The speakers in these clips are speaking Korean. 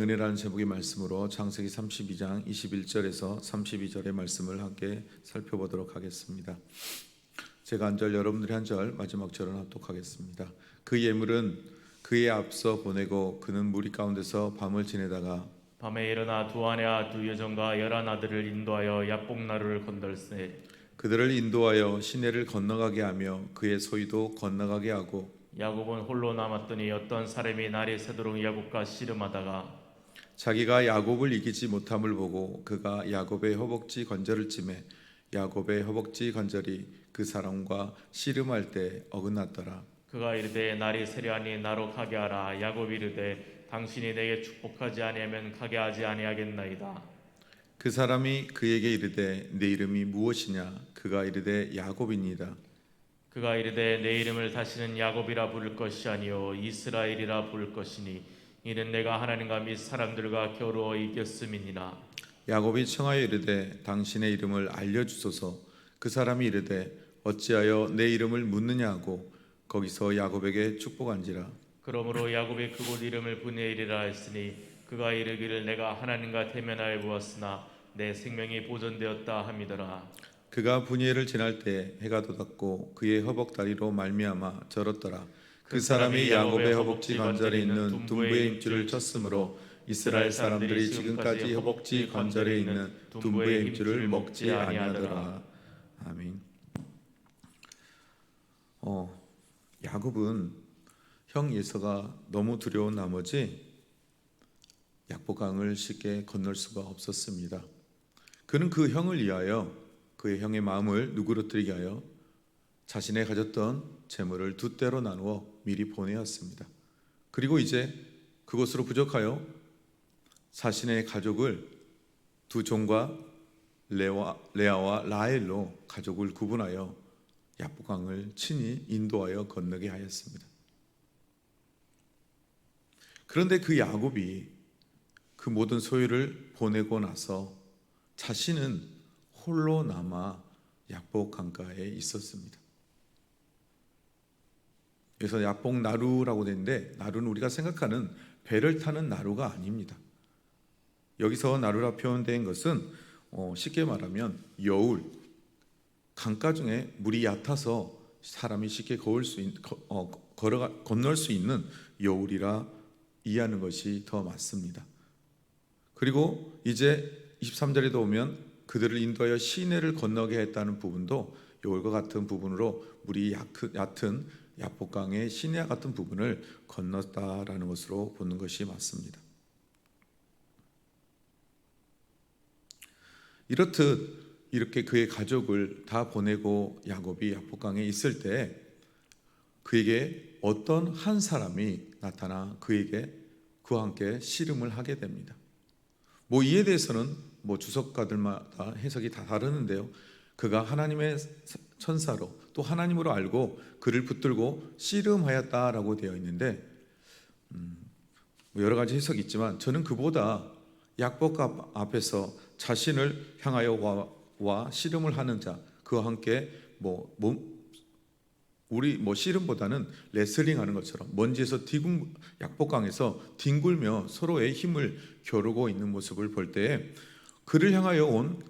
은혜라는 제목의 말씀으로 창세기 32장 21절에서 32절의 말씀을 함께 살펴보도록 하겠습니다. 제가 한 절, 여러분들이 한 절, 마지막 절은 합독하겠습니다. 그 예물은 그의 앞서 보내고 그는 무리 가운데서 밤을 지내다가 밤에 일어나 두 아내와 두 여종과 11 아들을 인도하여 야복나루를 건널세. 그들을 인도하여 시내를 건너가게 하며 그의 소유도 건너가게 하고 야곱은 홀로 남았더니 어떤 사람이 날이 새도록 야곱과 씨름하다가 자기가 야곱을 이기지 못함을 보고 그가 야곱의 허벅지 관절을 찌매 야곱의 허벅지 관절이 그 사람과 씨름할 때 어긋났더라. 그가 이르되 날이 새려하니 나로 가게 하라. 야곱이 이르되 당신이 내게 축복하지 아니하면 가게 하지 아니하겠나이다. 그 사람이 그에게 이르되 내 이름이 무엇이냐? 그가 이르되 야곱이니이다. 그가 이르되 내 이름을 다시는 야곱이라 부를 것이 아니요 이스라엘이라 부를 것이니 이는 내가 하나님과 및 사람들과 겨루어 이겼음이니라. 야곱이 청하여 이르되 당신의 이름을 알려주소서. 그 사람이 이르되 어찌하여 내 이름을 묻느냐 하고 거기서 야곱에게 축복한지라. 그러므로 야곱이 그곳 이름을 브니엘이라 했으니 그가 이르기를 내가 하나님과 대면하여 보았으나 내 생명이 보존되었다 함이더라. 그가 브니엘을 지날 때 해가 돋았고 그의 허벅다리로 말미암아 절었더라. 그 사람이 야곱의 허벅지 관절에 있는 둔부의 힘줄을 쳤으므로 이스라엘 사람들이 지금까지 허벅지 관절에 있는 둔부의 힘줄을 먹지 아니하더라. 아멘. 야곱은 형 에서가 너무 두려운 나머지 약복강을 쉽게 건널 수가 없었습니다. 그는 그 형을 위하여 그의 형의 마음을 누그러뜨리게 하여 자신의 가졌던 재물을 두 때로 나누어 미리 보내었습니다. 그리고 이제 그것으로 부족하여 자신의 가족을 두 종과 레아와 라헬로 가족을 구분하여 야복강을 친히 인도하여 건너게 하였습니다. 그런데 그 야곱이 그 모든 소유를 보내고 나서 자신은 홀로 남아 야복 강가에 있었습니다. 그래서 야복 나루라고 되는데 나루는 우리가 생각하는 배를 타는 나루가 아닙니다. 여기서 나루라 표현된 것은 쉽게 말하면 여울, 강가 중에 물이 얕아서 사람이 쉽게 건널 수 있는 여울이라 이해하는 것이 더 맞습니다. 그리고 이제 23절에도 오면 그들을 인도하여 시내를 건너게 했다는 부분도 여울과 같은 부분으로 물이 얕은 야복강의 시내와 같은 부분을 건넜다라는 것으로 보는 것이 맞습니다. 이렇듯 이렇게 그의 가족을 다 보내고 야곱이 야복강에 있을 때 그에게 어떤 한 사람이 나타나 그와 함께 씨름을 하게 됩니다. 이에 대해서는 주석가들마다 해석이 다 다르는데요. 그가 하나님의 천사로 또 하나님으로 알고 그를 붙들고 씨름하였다라고 되어 있는데 여러 가지 해석이 있지만 저는 그보다 약복 앞에서 자신을 향하여 와 씨름을 하는 자 그와 함께 우리 씨름보다는 레슬링하는 것처럼 먼지에서 약복강에서 뒹굴며 서로의 힘을 겨루고 있는 모습을 볼 때에 그를 향하여 온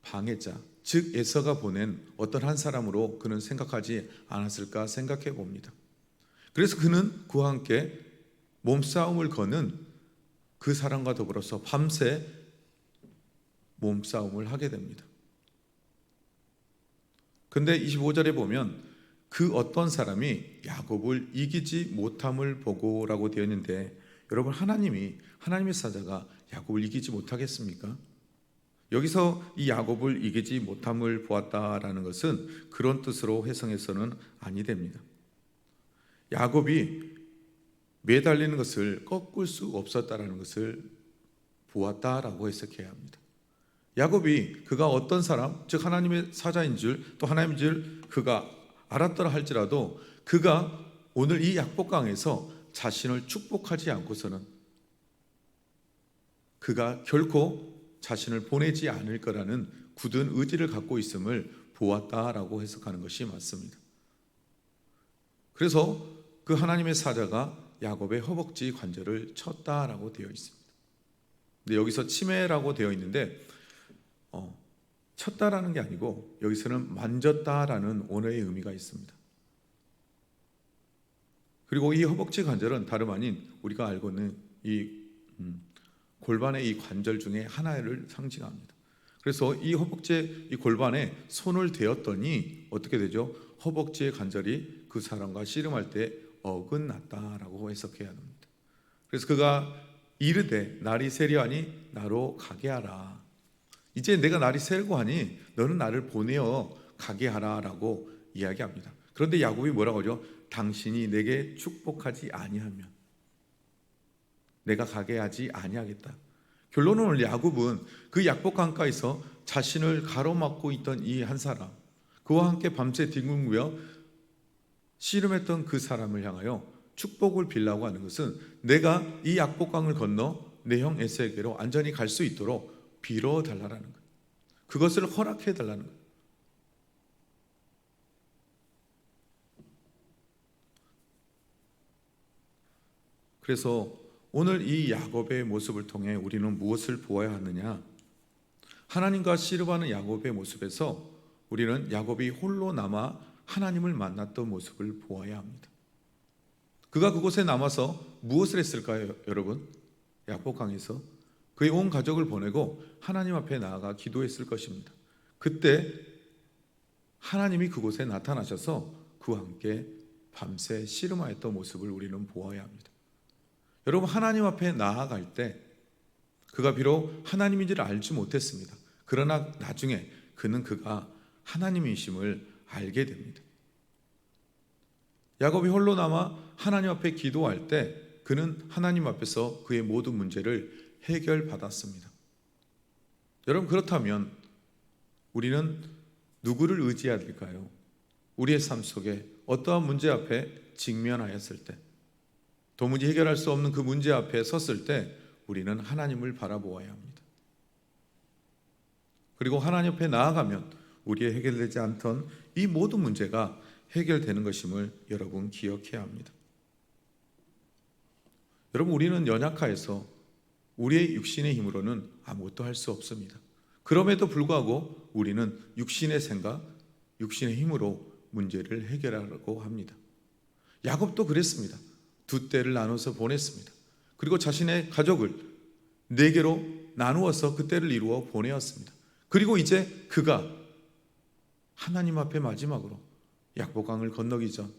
방해자 즉 에서가 보낸 어떤 한 사람으로 그는 생각하지 않았을까 생각해 봅니다. 그래서 그는 그와 함께 몸싸움을 거는 그 사람과 더불어서 밤새 몸싸움을 하게 됩니다. 근데 25절에 보면 그 어떤 사람이 야곱을 이기지 못함을 보고라고 되어 있는데 여러분 하나님의 사자가 야곱을 이기지 못하겠습니까? 여기서 이 야곱을 이기지 못함을 보았다라는 것은 그런 뜻으로 해석해서는 아니 됩니다. 야곱이 매달리는 것을 꺾을 수 없었다라는 것을 보았다라고 해석해야 합니다. 야곱이 그가 어떤 사람, 즉 하나님의 사자인 줄 또 하나님인 줄 그가 알았더라 할지라도 그가 오늘 이 약복강에서 자신을 축복하지 않고서는 그가 결코 자신을 보내지 않을 거라는 굳은 의지를 갖고 있음을 보았다라고 해석하는 것이 맞습니다. 그래서 그 하나님의 사자가 야곱의 허벅지 관절을 쳤다라고 되어 있습니다. 근데 여기서 치매라고 되어 있는데 쳤다라는 게 아니고 여기서는 만졌다라는 원어의 의미가 있습니다. 그리고 이 허벅지 관절은 다름 아닌 우리가 알고 있는 이 골반의 이 관절 중에 하나를 상징합니다. 그래서 이 허벅지의 이 골반에 손을 대었더니 어떻게 되죠? 허벅지의 관절이 그 사람과 씨름할 때 어긋났다라고 해석해야 합니다. 그래서 그가 이르되 날이 세려하니 나로 가게 하라. 이제 내가 날이 새고 하니 너는 나를 보내어 가게 하라라고 이야기합니다. 그런데 야곱이 뭐라고 하죠? 당신이 내게 축복하지 아니하면 내가 가게 하지 아니하겠다. 결론은 오늘 야곱은 그 약복 강가에서 자신을 가로막고 있던 이 한 사람, 그와 함께 밤새 뒹굴며 씨름했던 그 사람을 향하여 축복을 빌라고 하는 것은 내가 이 약복강을 건너 내 형 에서에게로 안전히 갈 수 있도록 빌어달라는 거예요. 그것을 허락해달라는 거예요. 그래서 오늘 이 야곱의 모습을 통해 우리는 무엇을 보아야 하느냐? 하나님과 씨름하는 야곱의 모습에서 우리는 야곱이 홀로 남아 하나님을 만났던 모습을 보아야 합니다. 그가 그곳에 남아서 무엇을 했을까요, 여러분? 약복강에서 그의 온 가족을 보내고 하나님 앞에 나아가 기도했을 것입니다. 그때 하나님이 그곳에 나타나셔서 그와 함께 밤새 씨름하였던 모습을 우리는 보아야 합니다. 여러분, 하나님 앞에 나아갈 때 그가 비록 하나님인지를 알지 못했습니다. 그러나 나중에 그가 하나님이심을 알게 됩니다. 야곱이 홀로 남아 하나님 앞에 기도할 때 그는 하나님 앞에서 그의 모든 문제를 해결받았습니다. 여러분, 그렇다면 우리는 누구를 의지해야 될까요? 우리의 삶 속에 어떠한 문제 앞에 직면하였을 때, 도무지 해결할 수 없는 그 문제 앞에 섰을 때 우리는 하나님을 바라보아야 합니다. 그리고 하나님 앞에 나아가면 우리의 해결되지 않던 이 모든 문제가 해결되는 것임을 여러분 기억해야 합니다. 여러분, 우리는 연약하여서 우리의 육신의 힘으로는 아무것도 할 수 없습니다. 그럼에도 불구하고 우리는 육신의 생각, 육신의 힘으로 문제를 해결하려고 합니다. 야곱도 그랬습니다. 두 떼를 나눠서 보냈습니다. 그리고 자신의 가족을 네 개로 나누어서 그 떼를 이루어 보내었습니다. 그리고 이제 그가 하나님 앞에 마지막으로 약복강을 건너기 전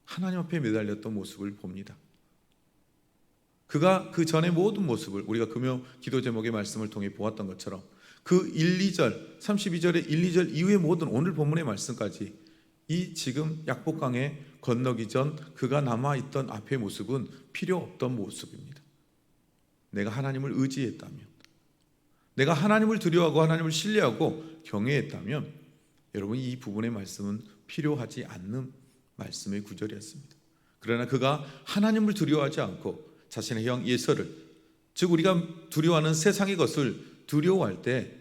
하나님 앞에 매달렸던 모습을 봅니다. 그가 그 전의 모든 모습을 우리가 금요 기도 제목의 말씀을 통해 보았던 것처럼 그 1, 2절, 32절의 1, 2절 이후의 모든 오늘 본문의 말씀까지 이 지금 약복강에 건너기 전 그가 남아있던 앞의 모습은 필요 없던 모습입니다. 내가 하나님을 의지했다면, 내가 하나님을 두려워하고 하나님을 신뢰하고 경외했다면 여러분, 이 부분의 말씀은 필요하지 않는 말씀의 구절이었습니다. 그러나 그가 하나님을 두려워하지 않고 자신의 형 예서를, 즉 우리가 두려워하는 세상의 것을 두려워할 때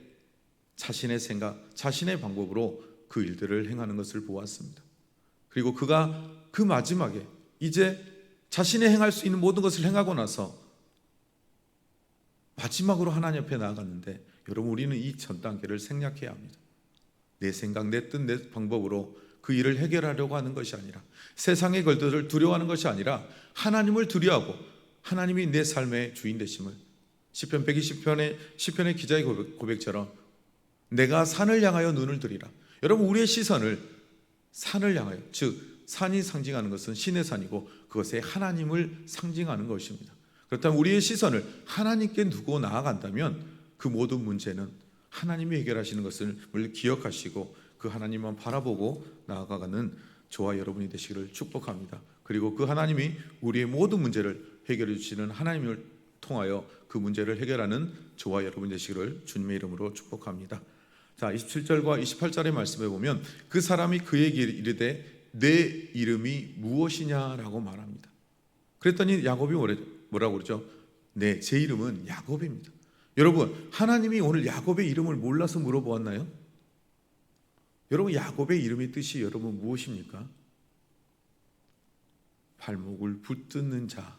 자신의 생각, 자신의 방법으로 그 일들을 행하는 것을 보았습니다. 그리고 그가 그 마지막에 이제 자신이 행할 수 있는 모든 것을 행하고 나서 마지막으로 하나님 앞에 나아갔는데 여러분, 우리는 이 전 단계를 생략해야 합니다. 내 생각, 내 뜻, 내 방법으로 그 일을 해결하려고 하는 것이 아니라, 세상의 것들을 두려워하는 것이 아니라 하나님을 두려워하고 하나님이 내 삶의 주인 되심을, 시편 120편의 시편의 기자의 고백처럼 내가 산을 향하여 눈을 들이라. 여러분, 우리의 시선을 산을 향하여, 즉 산이 상징하는 것은 신의 산이고 그것에 하나님을 상징하는 것입니다. 그렇다면 우리의 시선을 하나님께 두고 나아간다면 그 모든 문제는 하나님이 해결하시는 것을 기억하시고 그 하나님만 바라보고 나아가는 저와 여러분이 되시기를 축복합니다. 그리고 그 하나님이 우리의 모든 문제를 해결해 주시는 하나님을 통하여 그 문제를 해결하는 저와 여러분 되시기를 주님의 이름으로 축복합니다. 자, 27절과 28절의 말씀에 보면 그 사람이 그에게 이르되 내 이름이 무엇이냐라고 말합니다. 그랬더니 야곱이 뭐라고 그러죠? 네, 제 이름은 야곱입니다. 여러분, 하나님이 오늘 야곱의 이름을 몰라서 물어보았나요? 여러분, 야곱의 이름의 뜻이 여러분 무엇입니까? 발목을 붙드는 자,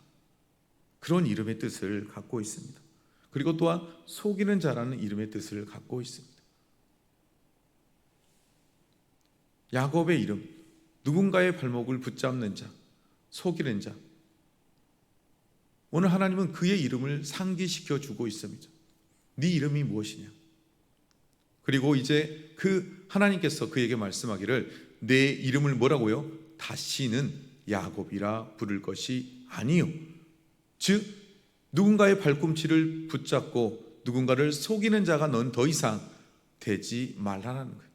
그런 이름의 뜻을 갖고 있습니다. 그리고 또한 속이는 자라는 이름의 뜻을 갖고 있습니다. 야곱의 이름, 누군가의 발목을 붙잡는 자, 속이는 자. 오늘 하나님은 그의 이름을 상기시켜 주고 있습니다. 네 이름이 무엇이냐? 그리고 이제 그 하나님께서 그에게 말씀하기를 내 이름을 뭐라고요? 다시는 야곱이라 부를 것이 아니요. 즉 누군가의 발꿈치를 붙잡고 누군가를 속이는 자가 넌 더 이상 되지 말라는 거예요.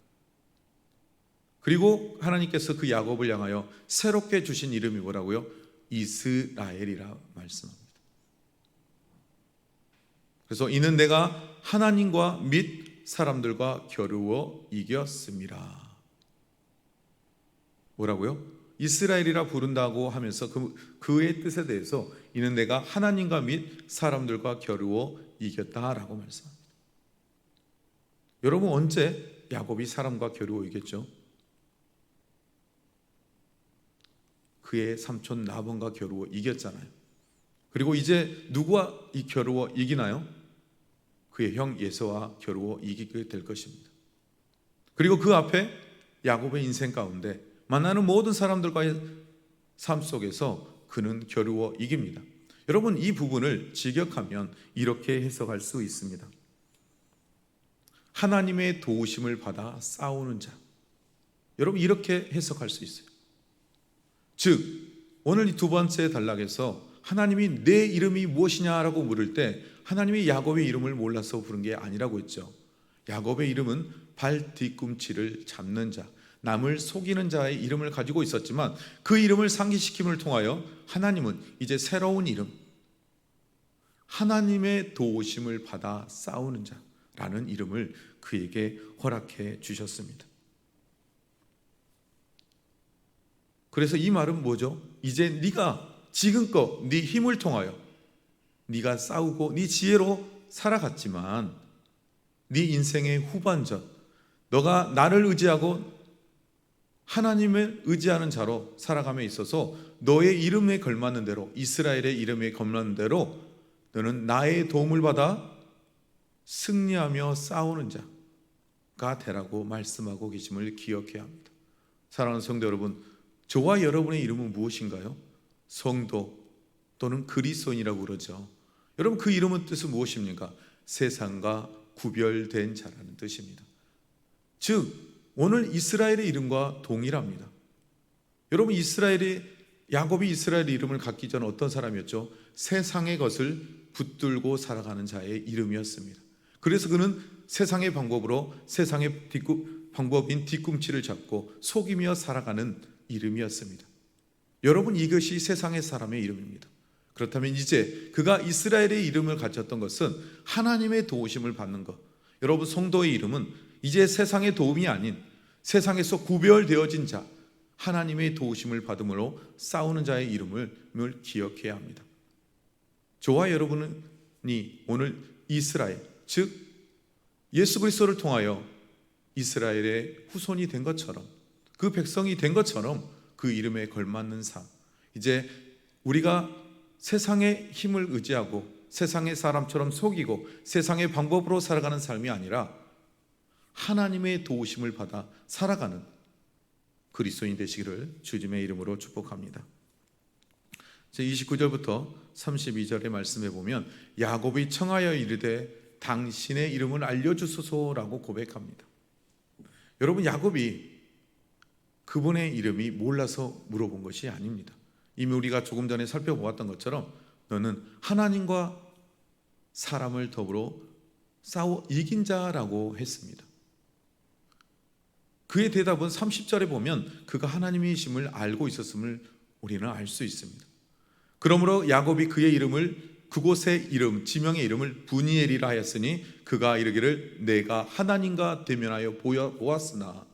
그리고 하나님께서 그 야곱을 향하여 새롭게 주신 이름이 뭐라고요? 이스라엘이라 말씀합니다. 그래서 이는 내가 하나님과 및 사람들과 겨루어 이겼습니다. 뭐라고요? 이스라엘이라 부른다고 하면서 그의 뜻에 대해서 이는 내가 하나님과 및 사람들과 겨루어 이겼다라고 말씀합니다. 여러분, 언제 야곱이 사람과 겨루어 이겼죠? 그의 삼촌 라반과 겨루어 이겼잖아요. 그리고 이제 누구와 겨루어 이기나요? 그의 형 에서와 겨루어 이기게 될 것입니다. 그리고 그 앞에 야곱의 인생 가운데 만나는 모든 사람들과의 삶 속에서 그는 겨루어 이깁니다. 여러분, 이 부분을 직역하면 이렇게 해석할 수 있습니다. 하나님의 도우심을 받아 싸우는 자. 여러분, 이렇게 해석할 수 있어요. 즉 오늘 이 두 번째 단락에서 하나님이 내 이름이 무엇이냐라고 물을 때 하나님이 야곱의 이름을 몰라서 부른 게 아니라고 했죠. 야곱의 이름은 발 뒤꿈치를 잡는 자, 남을 속이는 자의 이름을 가지고 있었지만 그 이름을 상기시킴을 통하여 하나님은 이제 새로운 이름, 하나님의 도우심을 받아 싸우는 자라는 이름을 그에게 허락해 주셨습니다. 그래서 이 말은 뭐죠? 이제 네가 지금껏 네 힘을 통하여 네가 싸우고 네 지혜로 살아갔지만 네 인생의 후반전, 너가 나를 의지하고 하나님을 의지하는 자로 살아감에 있어서 너의 이름에 걸맞는 대로, 이스라엘의 이름에 걸맞는 대로 너는 나의 도움을 받아 승리하며 싸우는 자가 되라고 말씀하고 계심을 기억해야 합니다. 사랑하는 성도 여러분, 저와 여러분의 이름은 무엇인가요? 성도 또는 그리스도인이라고 그러죠. 여러분, 그 이름은 뜻은 무엇입니까? 세상과 구별된 자라는 뜻입니다. 즉 오늘 이스라엘의 이름과 동일합니다. 여러분, 야곱이 이스라엘의 이름을 갖기 전 어떤 사람이었죠? 세상의 것을 붙들고 살아가는 자의 이름이었습니다. 그래서 그는 세상의 방법으로 세상의 방법인 뒤꿈치를 잡고 속이며 살아가는 이름이었습니다. 여러분, 이것이 세상의 사람의 이름입니다. 그렇다면 이제 그가 이스라엘의 이름을 가졌던 것은 하나님의 도우심을 받는 것. 여러분, 성도의 이름은 이제 세상의 도움이 아닌 세상에서 구별되어진 자, 하나님의 도우심을 받음으로 싸우는 자의 이름을 기억해야 합니다. 저와 여러분이 오늘 이스라엘, 즉 예수 그리스도를 통하여 이스라엘의 후손이 된 것처럼, 그 백성이 된 것처럼 그 이름에 걸맞는 삶, 이제 우리가 세상의 힘을 의지하고 세상의 사람처럼 속이고 세상의 방법으로 살아가는 삶이 아니라 하나님의 도우심을 받아 살아가는 그리스도인 되시기를 주님의 이름으로 축복합니다. 29절부터 32절의 말씀에 보면 야곱이 청하여 이르되 당신의 이름을 알려주소서라고 고백합니다. 여러분, 야곱이 그분의 이름이 몰라서 물어본 것이 아닙니다. 이미 우리가 조금 전에 살펴보았던 것처럼 너는 하나님과 사람을 더불어 싸워 이긴 자라고 했습니다. 그의 대답은 30절에 보면 그가 하나님이심을 알고 있었음을 우리는 알 수 있습니다. 그러므로 야곱이 그의 이름을, 그곳의 이름, 지명의 이름을 브니엘이라 하였으니 그가 이르기를 내가 하나님과 대면하여 보았으나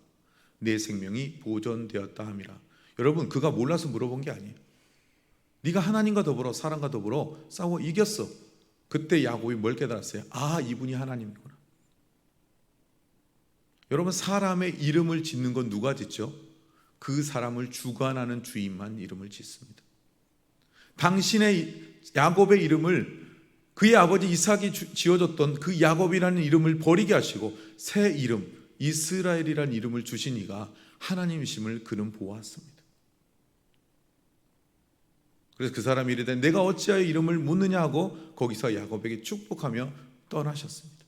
내 생명이 보존되었다 함이라. 여러분, 그가 몰라서 물어본 게 아니에요. 네가 하나님과 더불어 사람과 더불어 싸워 이겼어. 그때 야곱이 뭘 깨달았어요? 아, 이분이 하나님이구나. 여러분, 사람의 이름을 짓는 건 누가 짓죠? 그 사람을 주관하는 주인만 이름을 짓습니다. 당신의 야곱의 이름을 그의 아버지 이삭이 지어줬던 그 야곱이라는 이름을 버리게 하시고 새 이름 이스라엘이라는 이름을 주신 이가 하나님이심을 그는 보았습니다. 그래서 그 사람이 이르되 내가 어찌하여 이름을 묻느냐 하고 거기서 야곱에게 축복하며 떠나셨습니다.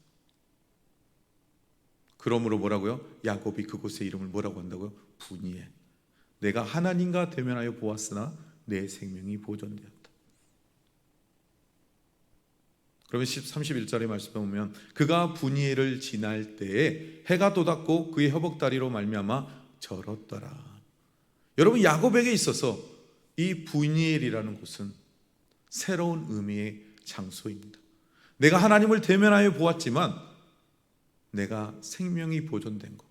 그러므로 뭐라고요? 야곱이 그곳의 이름을 뭐라고 한다고요? 분이엘. 내가 하나님과 대면하여 보았으나 내 생명이 보존되었다. 그러면 31절의 말씀에 보면 그가 분이엘을 지날 때에 해가 돋았고 그의 허벅다리로 말미암아 절었더라. 여러분, 야곱에게 있어서 이 분이엘이라는 곳은 새로운 의미의 장소입니다. 내가 하나님을 대면하여 보았지만 내가 생명이 보존된 것.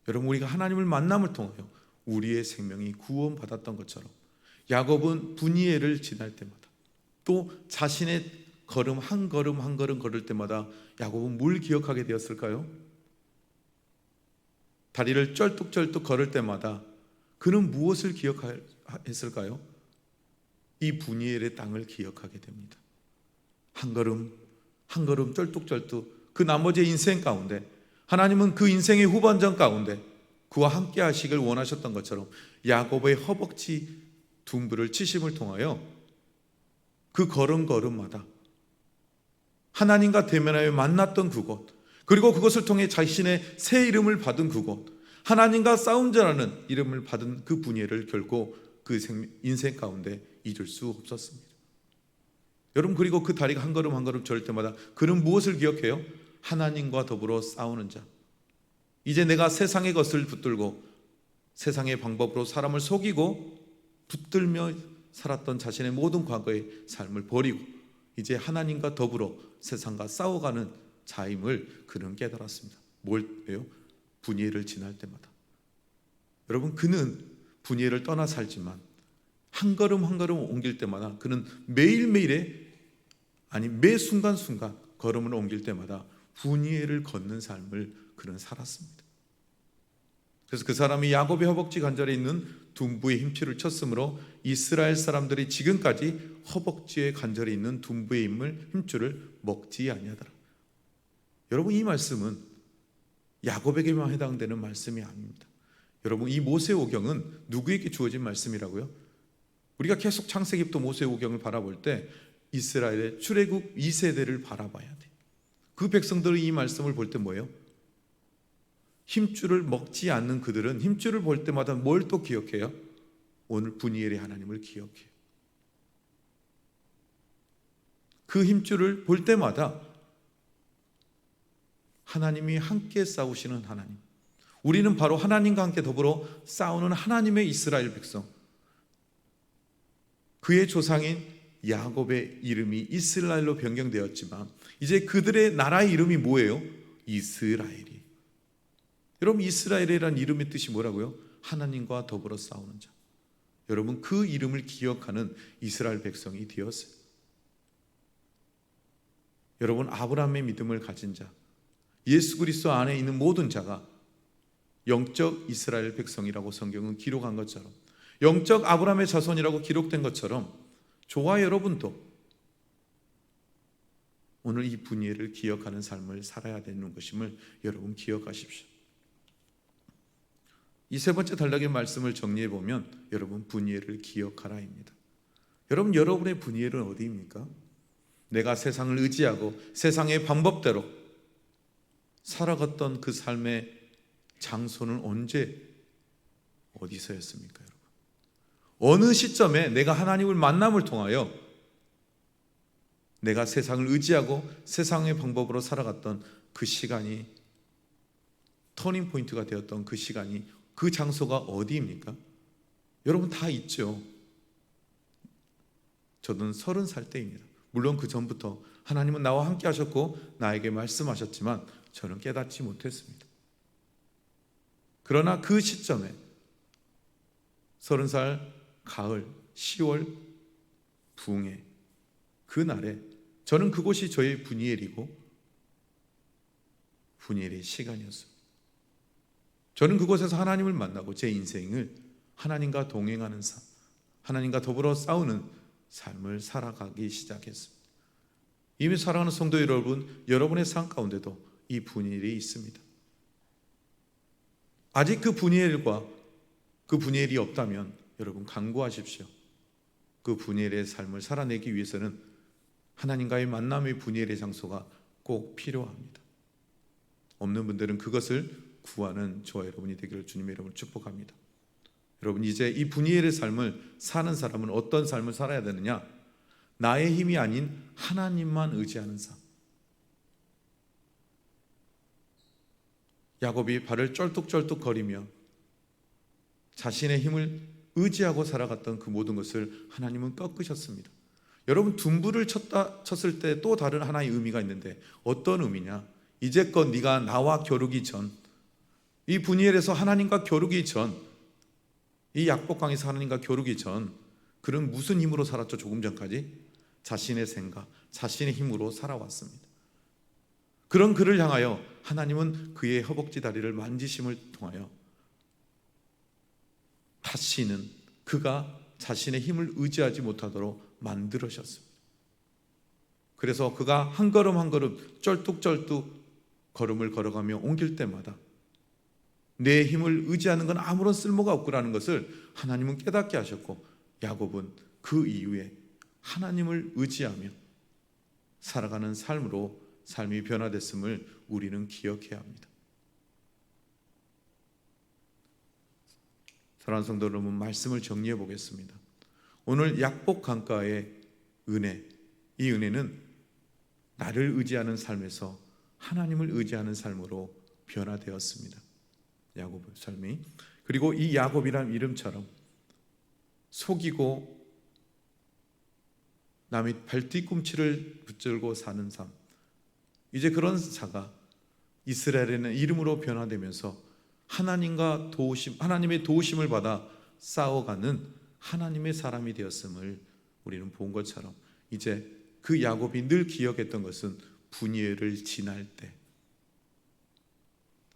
여러분, 우리가 하나님을 만남을 통하여 우리의 생명이 구원받았던 것처럼 야곱은 분이엘을 지날 때마다 또 자신의 걸음 한 걸음 한 걸음 걸을 때마다 야곱은 뭘 기억하게 되었을까요? 다리를 쩔뚝쩔뚝 걸을 때마다 그는 무엇을 기억했을까요? 이 분이엘의 땅을 기억하게 됩니다. 한 걸음 한 걸음 쩔뚝쩔뚝 그 나머지 인생 가운데 하나님은 그 인생의 후반전 가운데 그와 함께 하시길 원하셨던 것처럼 야곱의 허벅지 둥부를 치심을 통하여 그 걸음걸음마다 하나님과 대면하여 만났던 그곳, 그리고 그것을 통해 자신의 새 이름을 받은 그곳, 하나님과 싸운 자라는 이름을 받은 그 분이엘을 결코 그 인생 가운데 잊을 수 없었습니다. 여러분, 그리고 그 다리가 한 걸음 한 걸음 절 때마다 그는 무엇을 기억해요? 하나님과 더불어 싸우는 자. 이제 내가 세상의 것을 붙들고 세상의 방법으로 사람을 속이고 붙들며 살았던 자신의 모든 과거의 삶을 버리고 이제 하나님과 더불어 세상과 싸워가는 자임을 그는 깨달았습니다. 뭘요? 분이엘을 지날 때마다. 여러분, 그는 분이엘을 떠나 살지만 한 걸음 한 걸음 옮길 때마다 그는 매일매일의 아니 매 순간순간 걸음을 옮길 때마다 분이엘을 걷는 삶을 그는 살았습니다. 그래서 그 사람이 야곱의 허벅지 관절에 있는 둔부의 힘줄을 쳤으므로 이스라엘 사람들이 지금까지 허벅지의 관절에 있는 둔부의 힘줄을 먹지 아니하더라. 여러분, 이 말씀은 야곱에게만 해당되는 말씀이 아닙니다. 여러분, 이 모세오경은 누구에게 주어진 말씀이라고요? 우리가 계속 창세기부터 모세오경을 바라볼 때 이스라엘의 출애굽 2세대를 바라봐야 돼. 그 백성들이 이 말씀을 볼 때 뭐예요? 힘줄을 먹지 않는 그들은 힘줄을 볼 때마다 뭘 또 기억해요? 오늘 분이엘의 하나님을 기억해요. 그 힘줄을 볼 때마다 하나님이 함께 싸우시는 하나님, 우리는 바로 하나님과 함께 더불어 싸우는 하나님의 이스라엘 백성, 그의 조상인 야곱의 이름이 이스라엘로 변경되었지만 이제 그들의 나라의 이름이 뭐예요? 이스라엘이. 여러분, 이스라엘이라는 이름의 뜻이 뭐라고요? 하나님과 더불어 싸우는 자. 여러분, 그 이름을 기억하는 이스라엘 백성이 되었어요. 여러분, 아브라함의 믿음을 가진 자, 예수 그리스도 안에 있는 모든 자가 영적 이스라엘 백성이라고 성경은 기록한 것처럼, 영적 아브라함의 자손이라고 기록된 것처럼 저와 여러분도 오늘 이 분이엘을 기억하는 삶을 살아야 되는 것임을 여러분 기억하십시오. 이 세 번째 단락의 말씀을 정리해 보면 여러분, 분이엘을 기억하라입니다. 여러분, 여러분의 분이엘은 어디입니까? 내가 세상을 의지하고 세상의 방법대로 살아갔던 그 삶의 장소는 언제 어디서였습니까? 여러분, 어느 시점에 내가 하나님을 만남을 통하여 내가 세상을 의지하고 세상의 방법으로 살아갔던 그 시간이 터닝 포인트가 되었던 그 시간이, 그 장소가 어디입니까? 여러분 다 있죠. 저는 30살 때입니다. 물론 그 전부터 하나님은 나와 함께 하셨고 나에게 말씀하셨지만 저는 깨닫지 못했습니다. 그러나 그 시점에 30살 가을 10월 부흥회 그 날에 저는 그곳이 저의 분이엘이고 분이엘의 시간이었습니다. 저는 그곳에서 하나님을 만나고 제 인생을 하나님과 동행하는 삶, 하나님과 더불어 싸우는 삶을 살아가기 시작했습니다. 이미 사랑하는 성도 여러분, 여러분의 삶 가운데도 이 분이엘이 있습니다. 아직 그 분이엘이 없다면 여러분 간구하십시오. 그 분이엘의 삶을 살아내기 위해서는 하나님과의 만남의 분이엘의 장소가 꼭 필요합니다. 없는 분들은 그것을 구하는 저와 여러분이 되기를 주님의 이름으로 축복합니다. 여러분, 이제 이 분이엘의 삶을 사는 사람은 어떤 삶을 살아야 되느냐? 나의 힘이 아닌 하나님만 의지하는 삶. 야곱이 발을 쩔뚝쩔뚝 거리며 자신의 힘을 의지하고 살아갔던 그 모든 것을 하나님은 꺾으셨습니다. 여러분, 둔부를 쳤을 때 또 다른 하나의 의미가 있는데 어떤 의미냐? 이제껏 네가 나와 겨루기 전, 이 분이엘에서 하나님과 겨루기 전, 이 약복강에서 하나님과 겨루기 전, 그는 무슨 힘으로 살았죠? 조금 전까지 자신의 생각, 자신의 힘으로 살아왔습니다. 그런 그를 향하여 하나님은 그의 허벅지 다리를 만지심을 통하여 다시는 그가 자신의 힘을 의지하지 못하도록 만들으셨습니다. 그래서 그가 한 걸음 한 걸음 쩔뚝쩔뚝 걸음을 걸어가며 옮길 때마다 내 힘을 의지하는 건 아무런 쓸모가 없구라는 것을 하나님은 깨닫게 하셨고, 야곱은 그 이후에 하나님을 의지하며 살아가는 삶으로 삶이 변화됐음을 우리는 기억해야 합니다. 사랑하는 성도 여러분, 말씀을 정리해 보겠습니다. 오늘 약복 강가의 은혜, 이 은혜는 나를 의지하는 삶에서 하나님을 의지하는 삶으로 변화되었습니다. 야곱의 삶이. 그리고 이 야곱이라는 이름처럼 속이고 남의 발뒤꿈치를 붙들고 사는 삶, 이제 그런 자가 이스라엘에는 이름으로 변화되면서 하나님의 도우심을 받아 싸워가는 하나님의 사람이 되었음을 우리는 본 것처럼, 이제 그 야곱이 늘 기억했던 것은 분이엘을 지날 때,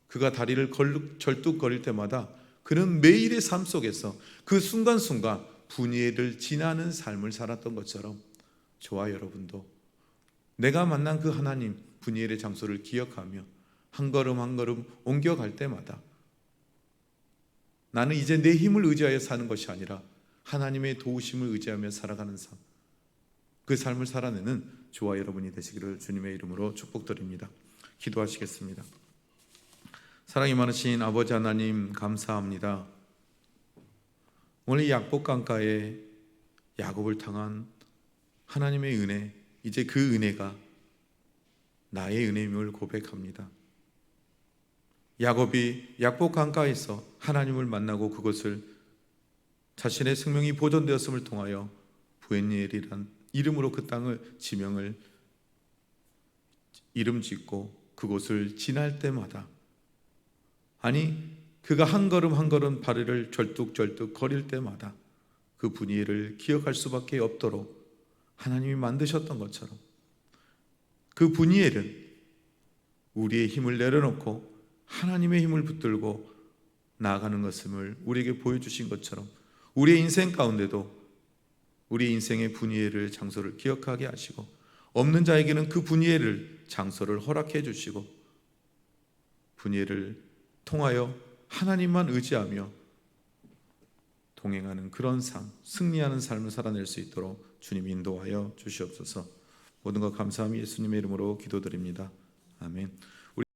그가 다리를 절뚝거릴 때마다 그는 매일의 삶 속에서 그 순간순간 분이엘을 지나는 삶을 살았던 것처럼, 저와 여러분도 내가 만난 그 하나님 분이엘의 장소를 기억하며 한 걸음 한 걸음 옮겨갈 때마다 나는 이제 내 힘을 의지하여 사는 것이 아니라 하나님의 도우심을 의지하며 살아가는 삶, 그 삶을 살아내는 저와 여러분이 되시기를 주님의 이름으로 축복드립니다. 기도하시겠습니다. 사랑이 많으신 아버지 하나님, 감사합니다. 오늘 이 약복강가에 야곱을 당한 하나님의 은혜, 이제 그 은혜가 나의 은혜임을 고백합니다. 야곱이 약복강가에서 하나님을 만나고 그것을 자신의 생명이 보존되었음을 통하여 부엘리엘이란 이름으로 그 땅을 지명을 이름 짓고 그곳을 지날 때마다, 아니 그가 한 걸음 한 걸음 발을 절뚝절뚝 거릴 때마다 그 분이엘을 기억할 수밖에 없도록 하나님이 만드셨던 것처럼, 그 분이엘은 우리의 힘을 내려놓고 하나님의 힘을 붙들고 나아가는 것을 우리에게 보여주신 것처럼, 우리의 인생 가운데도 우리의 인생의 분이엘을 장소를 기억하게 하시고, 없는 자에게는 그 분이엘을 장소를 허락해 주시고, 분이엘을 통하여 하나님만 의지하며 동행하는 그런 삶, 승리하는 삶을 살아낼 수 있도록 주님 인도하여 주시옵소서. 모든 것 감사함이 예수님의 이름으로 기도드립니다. 아멘.